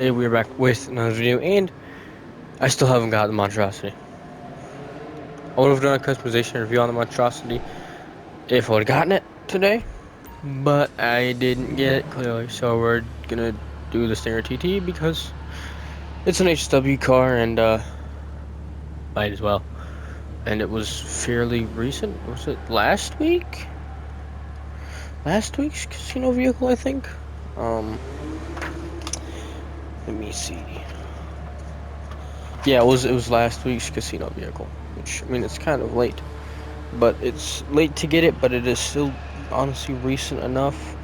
Today we are back with another video, and I still haven't got the monstrosity. I would have done a customization review on the monstrosity if I would have gotten it today, but I didn't get it clearly, so we're gonna do the Stinger TT because it's an HW car and might as well. And it was fairly recent. Was it last week? Last week's casino vehicle, I think. Let me see. Yeah, it was last week's casino vehicle, which I mean it's kind of late. But it's late to get it, but it is still honestly recent enough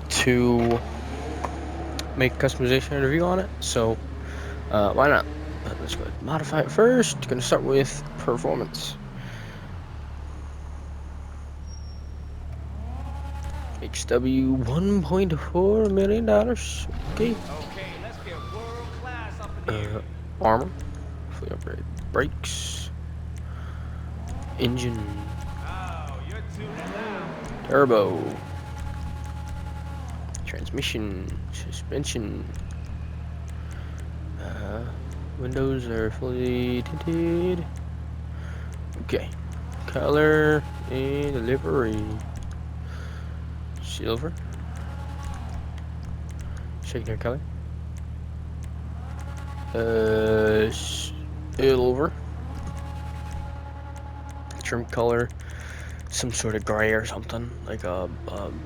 to make a customization review on it, so why not? But let's go ahead and modify it first. Gonna start with performance. HW $1.4 million. Okay. Let's get world class up in here. Armor. Fully upgraded brakes. Engine. Oh, you're too loud. Turbo. Transmission. Suspension. Windows are fully tinted. Okay. Color and livery. Silver. Secondary color. Silver. Trim color. Some sort of gray or something. Like a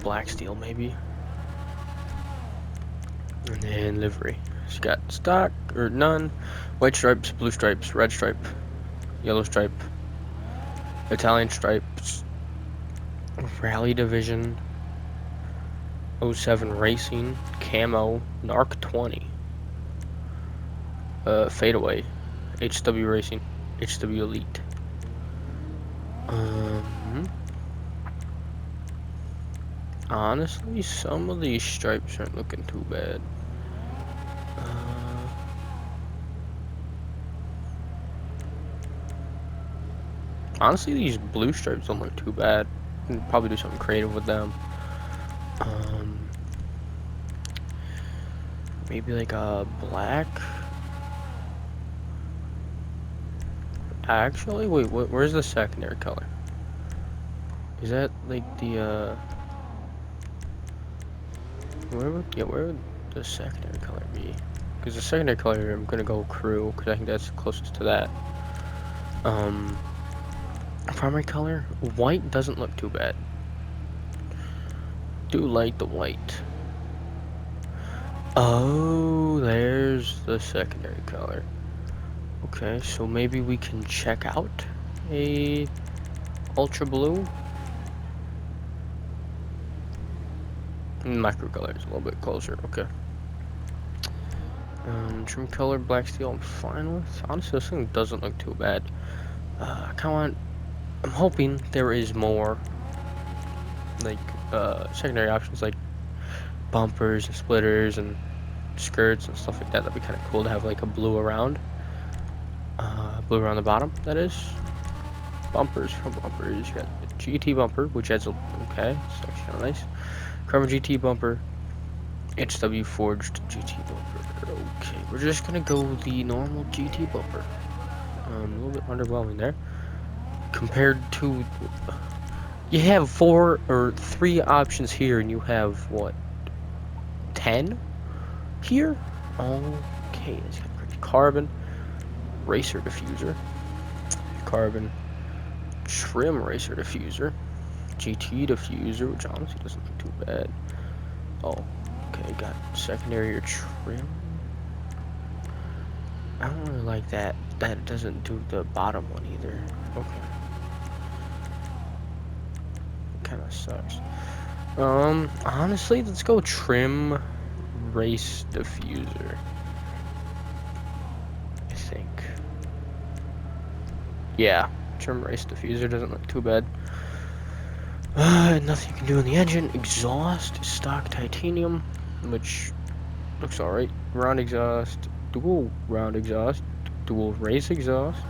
black steel maybe. And then livery. It's got stock or none. White stripes, blue stripes, red stripe, yellow stripe, Italian stripes, Rally Division, 07 Racing, Camo, Narc 20, Fadeaway, HW Racing, HW Elite. Honestly, some of these stripes aren't looking too bad. Honestly, these blue stripes don't look too bad. Can probably do something creative with them. Maybe like a black. Actually, wait, where's the secondary color? Is that like the where would the secondary color be? Because the secondary color, I'm gonna go crew because I think that's closest to that. Primary color, white doesn't look too bad. Do like the white. Oh, there's the secondary color. Okay, so maybe we can check out a ultra blue. Micro color is a little bit closer. Okay. Trim color black steel I'm fine with. Honestly, this thing doesn't look too bad. I'm hoping there is more like secondary options like bumpers and splitters and skirts and stuff like that. That'd be kind of cool to have like a blue around the bottom. That is bumpers. For bumpers, you got the GT bumper, which adds okay, it's actually kind of nice. Carbon GT bumper, HW forged GT bumper. Okay, we're just gonna go with the normal GT bumper. A little bit underwhelming there compared to. You have 4 or 3 options here, and you have what? 10 here? Okay, it's got carbon racer diffuser, carbon trim racer diffuser, GT diffuser, which honestly doesn't look too bad. Oh, okay, got secondary or trim. I don't really like that. That doesn't do the bottom one either. Okay. Kind of sucks. Honestly, let's go trim race diffuser. I think. Yeah, trim race diffuser doesn't look too bad. Nothing you can do in the engine. Exhaust, stock titanium, which looks alright. Round exhaust, dual round exhaust, dual race exhaust,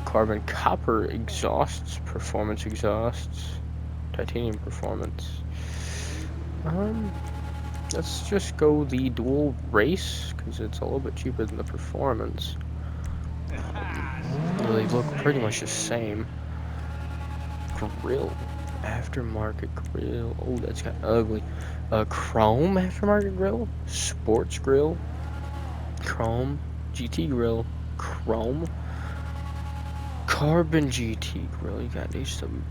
carbon copper exhausts, performance exhausts, titanium performance. Let's just go the dual race because it's a little bit cheaper than the performance. They look pretty much the same. Grill, aftermarket grill. Oh, that's kind of ugly. Chrome aftermarket grill, sports grill, chrome, GT grill, chrome, carbon GT grill. You got these some.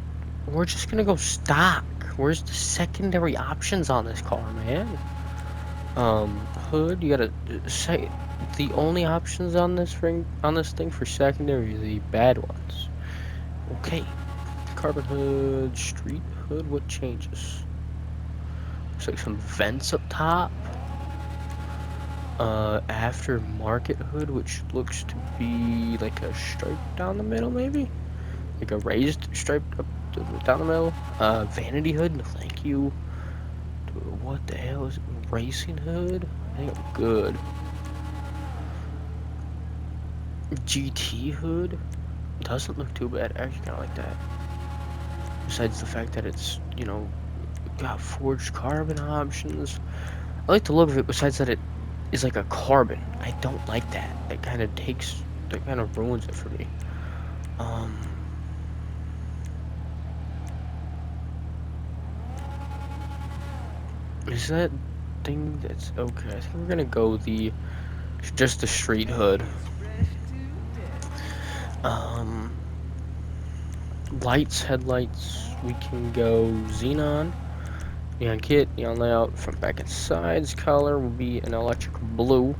We're just gonna go stock. Where's the secondary options on this car, man? Hood. You gotta say the only options on this thing for secondary are the bad ones. Okay. Carbon hood, street hood, what changes? Looks like some vents up top. Aftermarket hood, which looks to be like a stripe down the middle, maybe? Like a raised stripe up down the middle. Vanity hood, no thank you. What the hell is it? Racing hood? I think I'm good. GT hood? Doesn't look too bad. I actually kind of like that. Besides the fact that it's, you know, got forged carbon options. I like the look of it, besides that it is like a carbon. I don't like that. That kind of ruins it for me. Is that thing that's okay? I think we're gonna go just the street hood. Lights, headlights, we can go xenon. Neon kit, neon layout, front, back, and sides. Color will be an electric blue.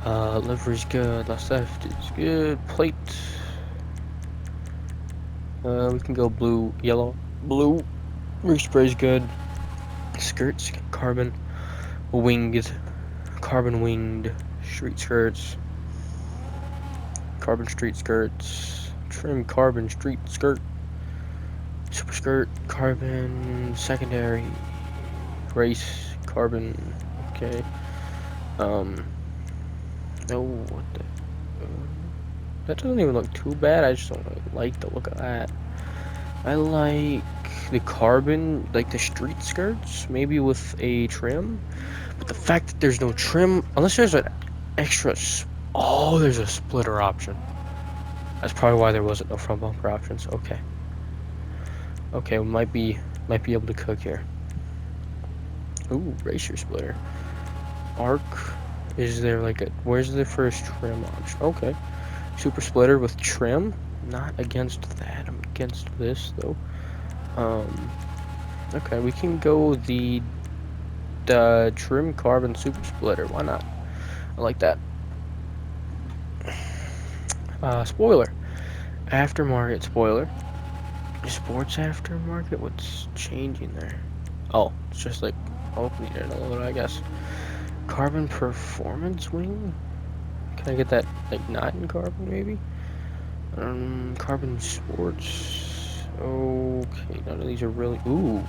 Livery's good, left is good. Plate. We can go blue, yellow, blue. Respray's good. Skirts, carbon winged, carbon winged street skirts. Carbon street skirts. Trim carbon street skirt. Super skirt, carbon secondary. Race, carbon. Okay. Oh, what the? That doesn't even look too bad. I just don't really like the look of that. I like the carbon, like the street skirts, maybe with a trim. But the fact that there's no trim, unless there's an extra. Oh, there's a splitter option. That's probably why there wasn't no front bumper options. Okay. Okay, we might be able to cook here. Ooh, racer splitter. Arc. Is there like a? Where's the first trim option? Okay. Super splitter with trim. Not against that. I'm against this though. Okay, we can go the trim carbon super splitter. Why not? I like that. Spoiler. Aftermarket spoiler. Sports aftermarket. What's changing there? Oh, it's just like opening it a little bit, I guess. Carbon performance wing. Can I get that like not in carbon maybe? Carbon sports. Okay, none of these are really. Ooh,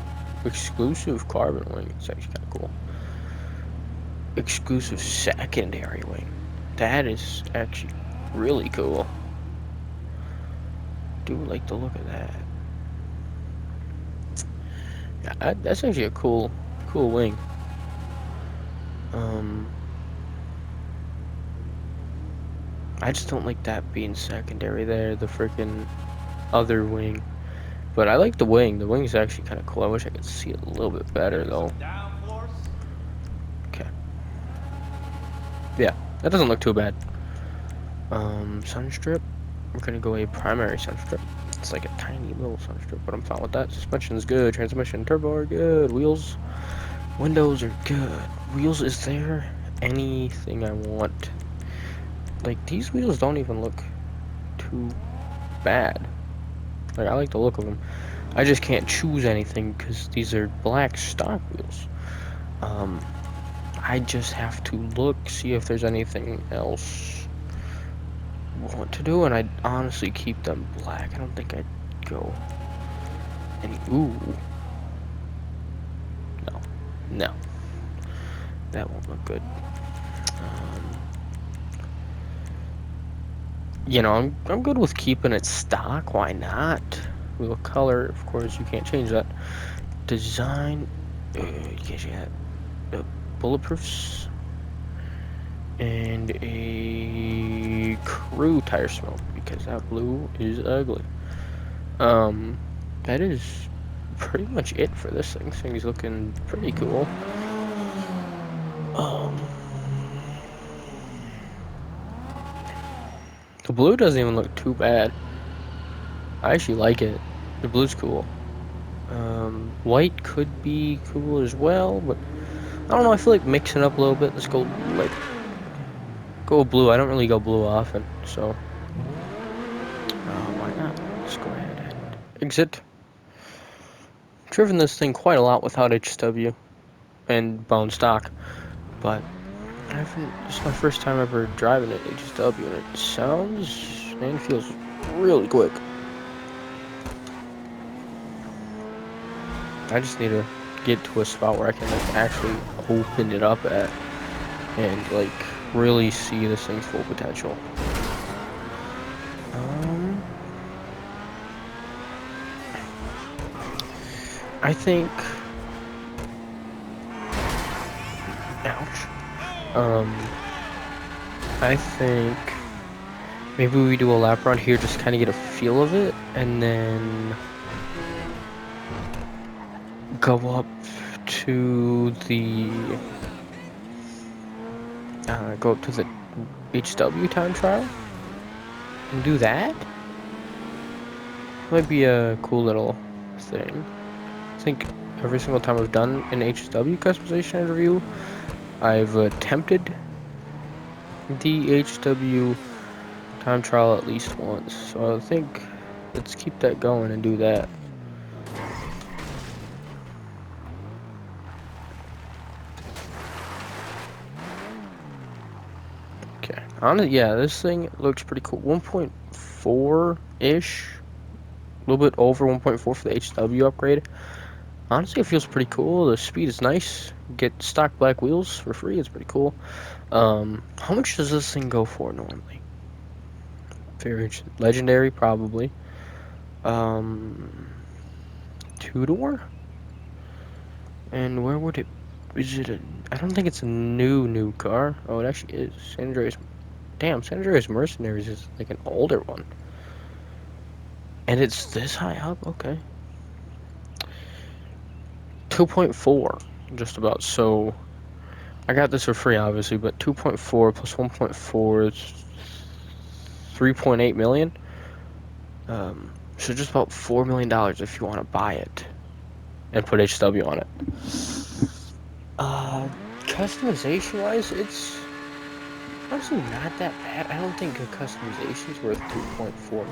exclusive carbon wing. It's actually kind of cool. Exclusive secondary wing. That is actually really cool. Do like the look of that. Yeah, that's actually a cool wing. I just don't like that being secondary there, the freaking other wing. But I like the wing. The wing is actually kind of cool. I wish I could see it a little bit better though. Okay. Yeah, that doesn't look too bad. Sunstrip. We're gonna go a primary sunstrip. It's like a tiny little sunstrip, but I'm fine with that. Suspension's good. Transmission, turbo are good. Wheels, windows are good. Wheels, is there anything I want? Like, these wheels don't even look too bad. Like, I like the look of them. I just can't choose anything because these are black stock wheels. I just have to look, see if there's anything else I want to do, and I'd honestly keep them black. I don't think I'd go any. Ooh. No. That won't look good. You know, I'm good with keeping it stock. Why not? Wheel color, of course, you can't change that. Design you guys got bulletproofs and a crew tire smoke because that blue is ugly. That is pretty much it for this thing. This thing is looking pretty cool. The blue doesn't even look too bad. I actually like it. The blue's cool. White could be cool as well, but I don't know. I feel like mixing up a little bit. Let's go go blue. I don't really go blue often, so why not? Let's go ahead and exit. Driven this thing quite a lot without HW and bone stock, but I haven't. This is my first time ever driving it HW, and it sounds and feels really quick. I just need to get to a spot where I can like actually open it up at and like really see this thing's full potential. I think. Ouch. I think maybe we do a lap around here, just kind of get a feel of it, and then go up to the HW time trial and do that. Might be a cool little thing. I think every single time I've done an HW customization interview, I've attempted the HW time trial at least once. So I think let's keep that going and do that. Okay. Yeah, this thing looks pretty cool. 1.4-ish. A little bit over 1.4 for the HW upgrade. Honestly, it feels pretty cool. The speed is nice. Get stock black wheels for free. It's pretty cool. How much does this thing go for normally? Very legendary, probably. 2-door? And where would it? Is it a? I don't think it's a new car. Oh, it actually is. San Andreas. Damn, San Andreas Mercenaries is like an older one. And it's this high up? Okay. 2.4, just about. So, I got this for free, obviously, but 2.4 plus 1.4 is 3.8 million. So just about $4 million if you want to buy it and put HW on it. Customization-wise, it's honestly not that bad. I don't think a customization's worth $2.4 million.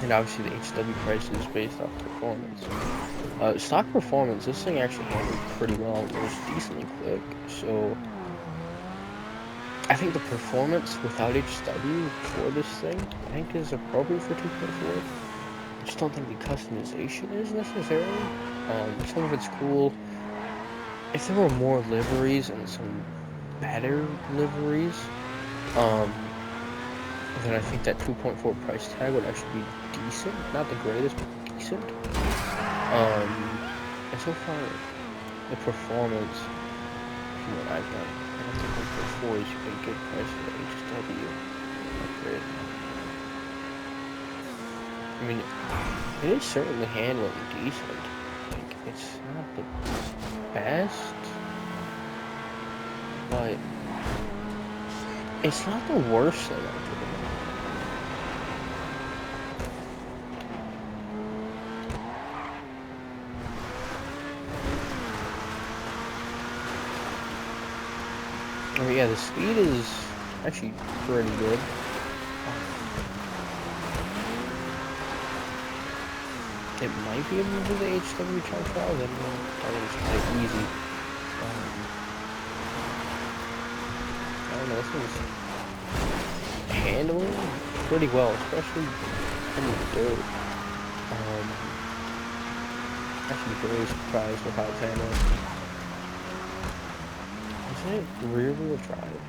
And obviously the HW price is based off performance. Stock performance, this thing actually handled pretty well. It was decently quick, so I think the performance without HW for this thing, I think is appropriate for 2.4. I just don't think the customization is necessarily. Some of it's cool. If there were more liveries and some better liveries, then I think that 2.4 price tag would actually be decent. Not the greatest, but decent. And so far, the performance, from what I've done, I don't think 1.4 is a good price for the HW upgrade. I mean, it is certainly handling decent. Like, it's not the best, but it's not the worst thing I've driven. Oh yeah, the speed is actually pretty good. It might be able to do the HW chart trial, then that is quite easy. I don't know, this one's handling pretty well, especially in the dirt. Actually very surprised with how it's handling. Isn't it rear wheel drive?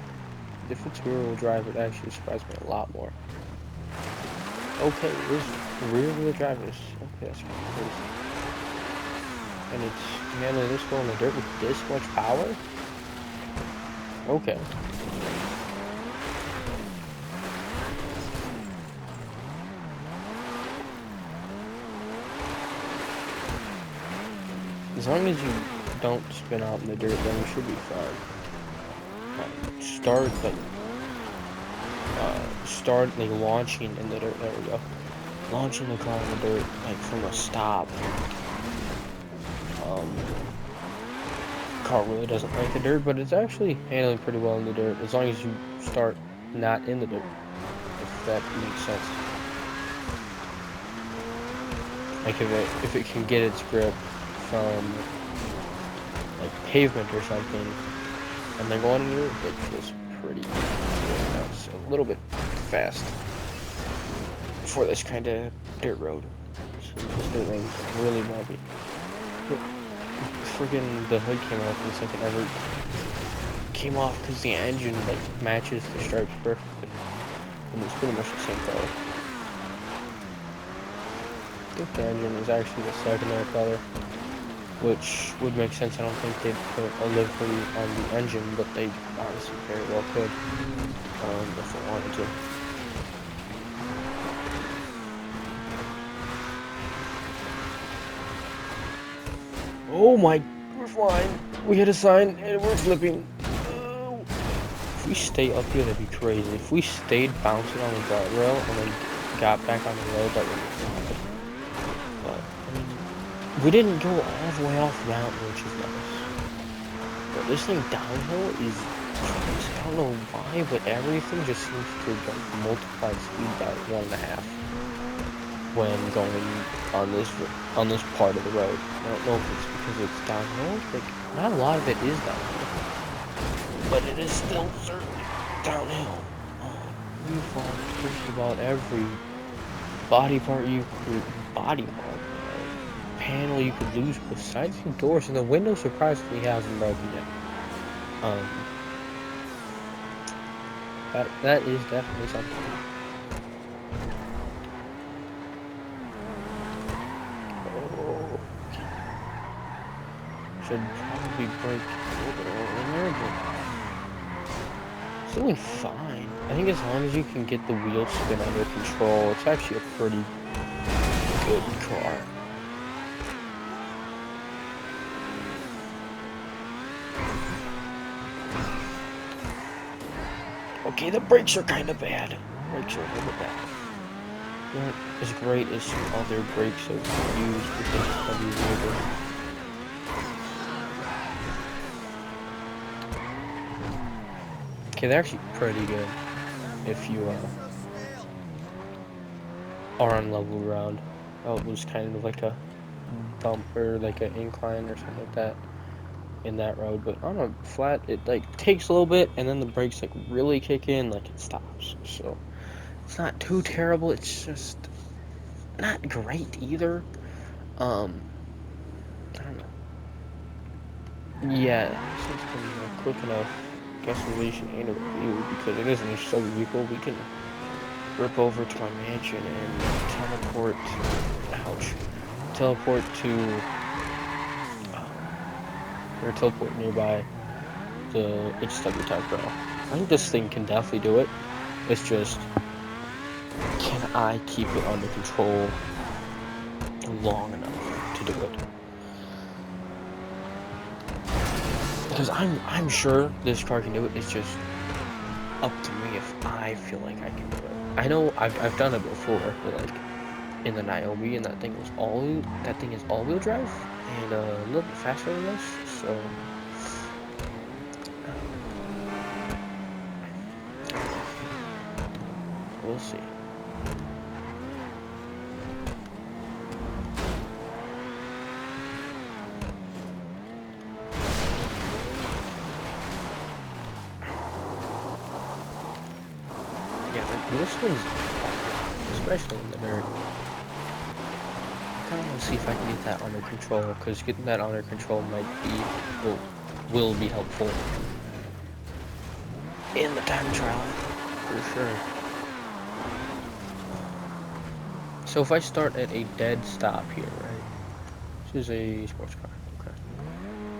If it's rear wheel drive, it actually surprised me a lot more. Okay, this rear wheel drive is okay. That's kind of crazy. And it's handling this well in the dirt with this much power. Okay. As long as you don't spin out in the dirt, then you should be fine. Start like launching in the dirt. There we go. Launching the car in the dirt, like from a stop. Car really doesn't like the dirt, but it's actually handling pretty well in the dirt as long as you start not in the dirt. If that makes sense. Like if it can get its grip from like pavement or something, and then going in it feels pretty good. Now it's a little bit fast for this kind of dirt road. So this dirt road is really bumpy. Freaking the hood came off in a second. Ever came off because the engine like matches the stripes perfectly, and it's pretty much the same color. I think the engine is actually the secondary color, which would make sense. I don't think they'd put a livery on the engine, but they honestly very well could, if they wanted to. Oh my, we're flying. We hit a sign and we're flipping. Oh. If we stay up here, that'd be crazy. If we stayed bouncing on the guardrail and then got back on the road, that would be fun. But, I mean, we didn't go all the way off the mountain, which is nice. But this thing downhill is crazy. I don't know why, but everything just seems to like multiply speed by 1.5 when going on this part of the road. I don't know if it's because it's downhill. Like, not a lot of it is downhill, but it is still certainly downhill. You've lost just about every panel you could lose besides the doors, and the window surprisingly hasn't broken yet. That is definitely something. Oh, should probably break a little bit over there, but it's doing fine. I think as long as you can get the wheel spin under control, it's actually a pretty good car. Okay, the brakes are kind of bad. Brakes are a little bit bad. Not as great as some other brakes I've used because it's heavy labor. Okay, they're actually pretty good if you are on level ground. Oh, it was kind of like a bump or like an incline or something like that in that road, but on a flat it like takes a little bit and then the brakes like really kick in, like it stops. So it's not too terrible, it's just not great either. I don't know. Yeah, this is pretty quick enough guesstimation and a review because it is an inch vehicle. We can rip over to my mansion and teleport nearby the HW Type Pro. I think this thing can definitely do it. It's just, can I keep it under control long enough to do it? Because I'm sure this car can do it. It's just up to me if I feel like I can do it. I know I've done it before, but like in the Naomi, and that thing is all-wheel drive and a little bit faster than this, so we'll see. Yeah, this one's, especially in the dirt. I kind of want to see if I can get that under control, because getting that under control will be helpful in the time trial, for sure. So if I start at a dead stop here, right? This is a sports car. Okay.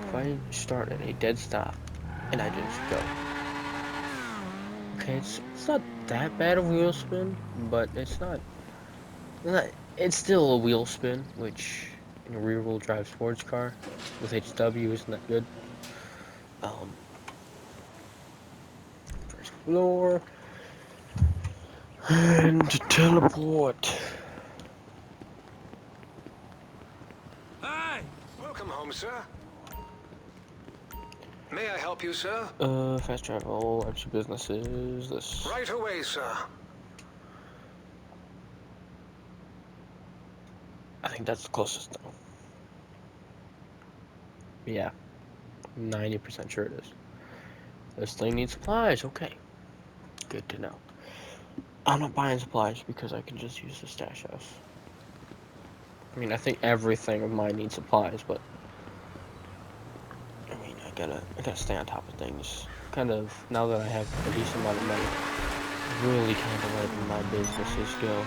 If I start at a dead stop and I just go. Okay, it's not that bad of wheel spin, but it's still a wheel spin, which in a rear wheel drive sports car with HW isn't that good. Um, First floor and teleport. Hey! Welcome home, sir. May I help you, sir? Fast travel, empty businesses. This. Right away, sir. I think that's the closest though. Yeah, 90% sure it is. This thing needs supplies. Okay, good to know. I'm not buying supplies because I can just use the stash house. I mean, I think everything of mine needs supplies, but I mean, I gotta stay on top of things. Kind of now that I have a decent amount of money, really kind of letting my businesses go.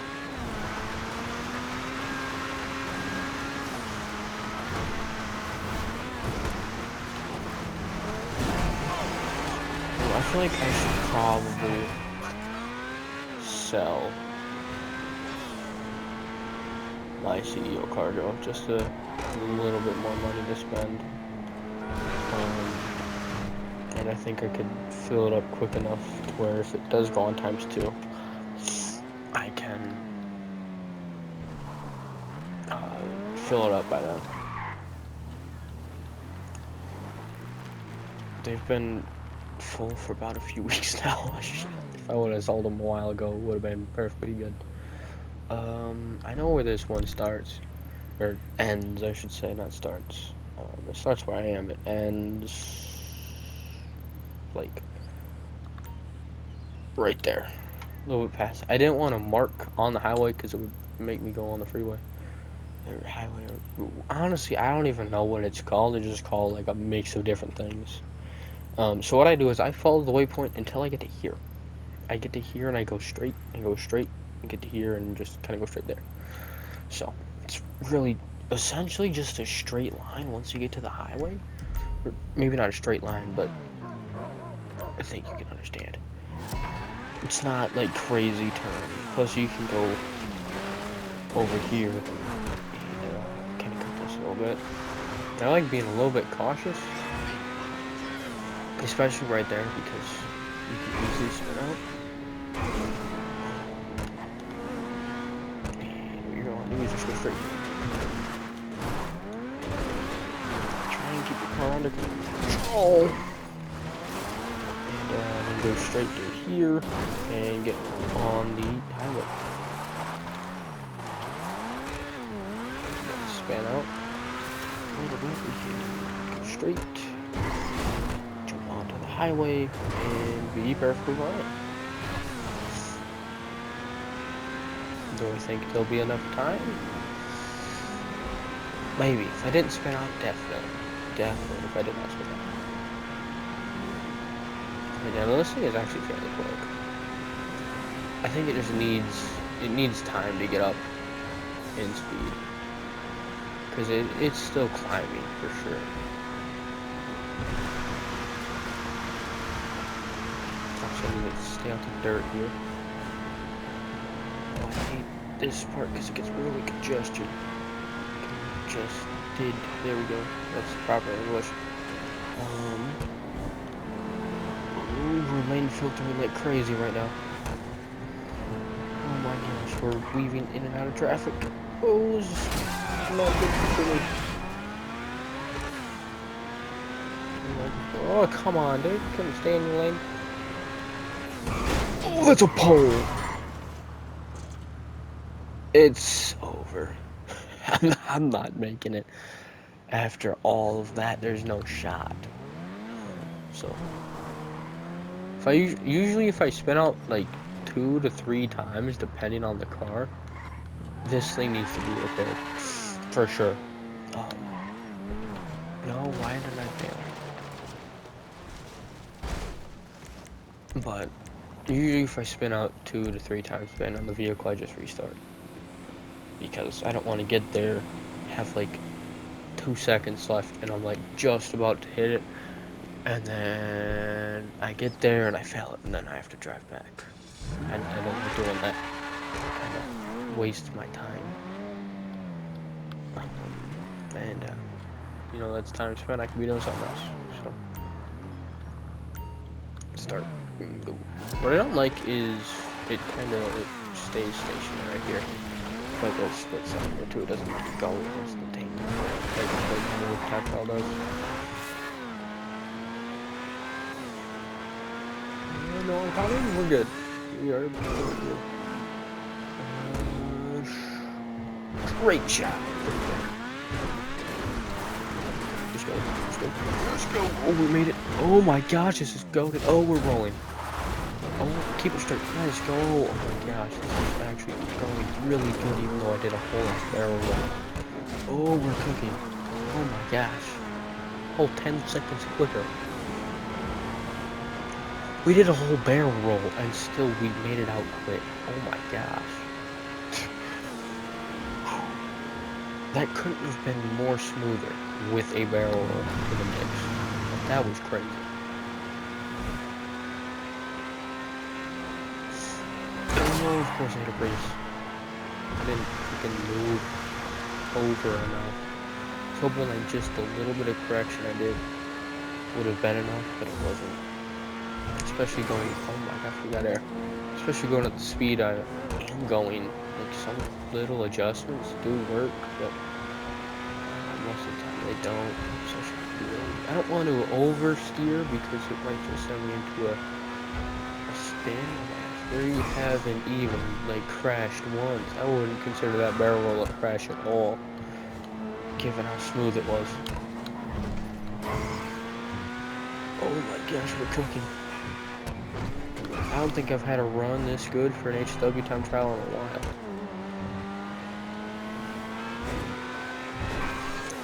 I feel like I should probably sell my CEO cargo, just a little bit more money to spend. And I think I could fill it up quick enough to where if it does go on ×2, I can fill it up by then. They've been full for about a few weeks now. If I would have sold them a while ago, it would have been perfectly good. I know where this one starts, or ends, I should say, not starts. It starts where I am. It ends like right there, a little bit past. I didn't want to mark on the highway because it would make me go on the freeway. Or highway. Honestly, I don't even know what it's called. It's just called like a mix of different things. So what I do is I follow the waypoint until I get to here. I get to here and I go straight and go straight and get to here and just kind of go straight there. So it's really essentially just a straight line once you get to the highway. Or maybe not a straight line, but I think you can understand. It's not like crazy turn. Plus you can go over here and kind of cut this a little bit. I like being a little bit cautious, especially right there because you can easily spin out. And what you're going to do is just go straight. Try and keep your car under control. And then go straight through here and get on the highway. Span out a little bit. We can go straight, jump onto the highway, and be perfectly fine. Do I think there'll be enough time? Maybe. If I didn't spin out, definitely. Definitely, if I did not spin out. But yeah, this thing is actually fairly quick. I think it just needs time to get up in speed. Because it's still climbing, for sure. Also, I need to stay out the dirt here. Oh, I hate this part because it gets really congested. Congested. There we go. That's proper English. We're lane filtering like crazy right now. Oh my gosh, we're weaving in and out of traffic. Oh, this is not good for me. Oh, come on, dude. Couldn't stay in your lane. Oh, that's a pole. It's over. I'm not making it. After all of that, there's no shot. So, if I spin out like 2 to 3 times, depending on the car, this thing needs to be repaired for sure. No, why did I fail? But usually, if I spin out 2 to 3 times, depending on the vehicle, I just restart. because I don't want to get there, have like 2 seconds left, and I'm like just about to hit it, and then I get there and I fail it, and then I have to drive back. I don't like doing that. Kind of waste my time. And you know, that's time spent. I could be doing something else. So start. Go. What I don't like is it kind of stays stationary here. If I go split second or two, it doesn't go instantaneously like the tactile does. No, I'm coming. We're good. We are good. Great shot. Let's go. Let's go. Let's go. Oh, we made it. Oh my gosh, this is goated. Oh, we're rolling. Oh, keep it straight. Let's go. Oh my gosh, this is actually going really good, even though I did a whole barrel roll. Oh, we're cooking. Oh my gosh. Whole 10 seconds quicker. We did a whole barrel roll, and still we made it out quick. Oh my gosh. That couldn't have been more smoother with a barrel roll in the mix. That was crazy. Oh, of course I had a brace. I didn't freaking move over enough. I was hoping like just a little bit of correction I did would have been enough, but it wasn't. Especially going, oh my gosh, we got air. Especially going at the speed I am going, like some little adjustments do work, but most of the time they don't. I don't want to oversteer because it might just send me into a spin where you haven't even like crashed once. I wouldn't consider that barrel roll a crash at all, given how smooth it was. Oh my gosh, we're cooking. I don't think I've had a run this good for an HW time trial in a while.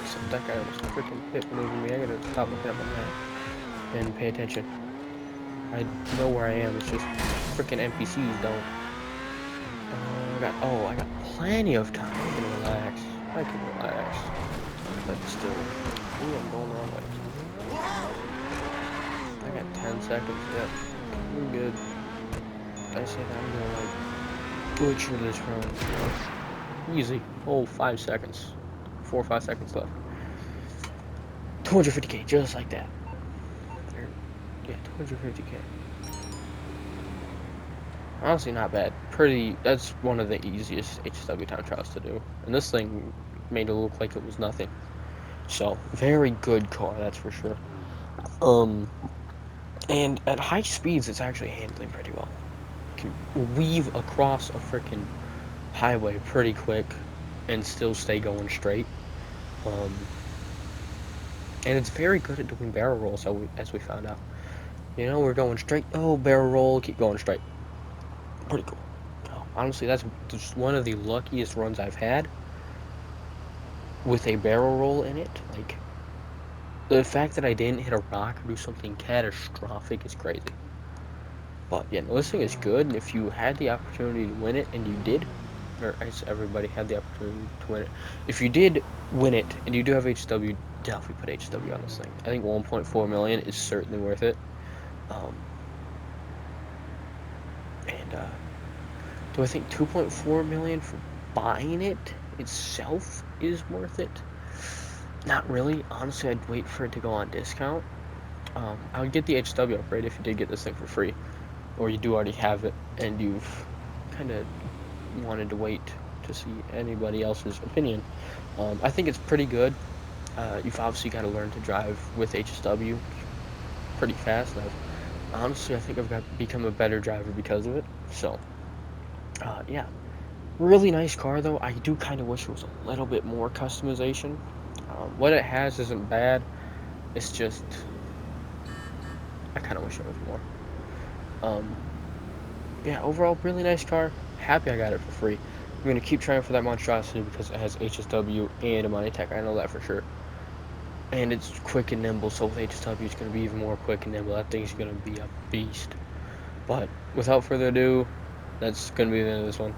Except that guy almost freaking pit maneuvering me. I gotta stop looking at my map and pay attention. I know where I am, it's just freaking NPCs don't. I got plenty of time. I can relax. But still, ooh, I'm going the wrong way. I got 10 seconds, yep. We're good. I said I'm gonna like butcher this run. Easy. Oh, 5 seconds. 4 or 5 seconds left. 250k, just like that. Yeah, 250k. Honestly, not bad. That's one of the easiest HW time trials to do. And this thing made it look like it was nothing. So, very good car, that's for sure. And at high speeds, it's actually handling pretty well. Can weave across a freaking highway pretty quick and still stay going straight. And it's very good at doing barrel rolls, as we found out. You know, we're going straight. Oh, barrel roll, keep going straight. Pretty cool. Honestly, that's just one of the luckiest runs I've had with a barrel roll in it. Like, the fact that I didn't hit a rock or do something catastrophic is crazy. But yeah, no, this thing is good, and if you had the opportunity to win it, and you did, or as everybody had the opportunity to win it, if you did win it, and you do have HW, definitely put HW on this thing. I think 1.4 million is certainly worth it. Do I think 2.4 million for buying it itself is worth it? Not really. Honestly, I'd wait for it to go on discount. I would get the HW upgrade if you did get this thing for free, or you do already have it and you've kind of wanted to wait to see anybody else's opinion. I think it's pretty good. You've obviously got to learn to drive with HSW pretty fast. Honestly, I think I've become a better driver because of it. So, yeah. Really nice car, though. I do kind of wish it was a little bit more customization. What it has isn't bad. It's just, I kind of wish it was more. Yeah, overall, really nice car. Happy I got it for free. I'm going to keep trying for that monstrosity because it has HSW and a Money Tech. I know that for sure. And it's quick and nimble, so with HSW, it's going to be even more quick and nimble. That thing's going to be a beast. But without further ado, that's going to be the end of this one.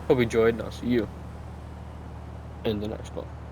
Hope you enjoyed, and I'll see you in the next one.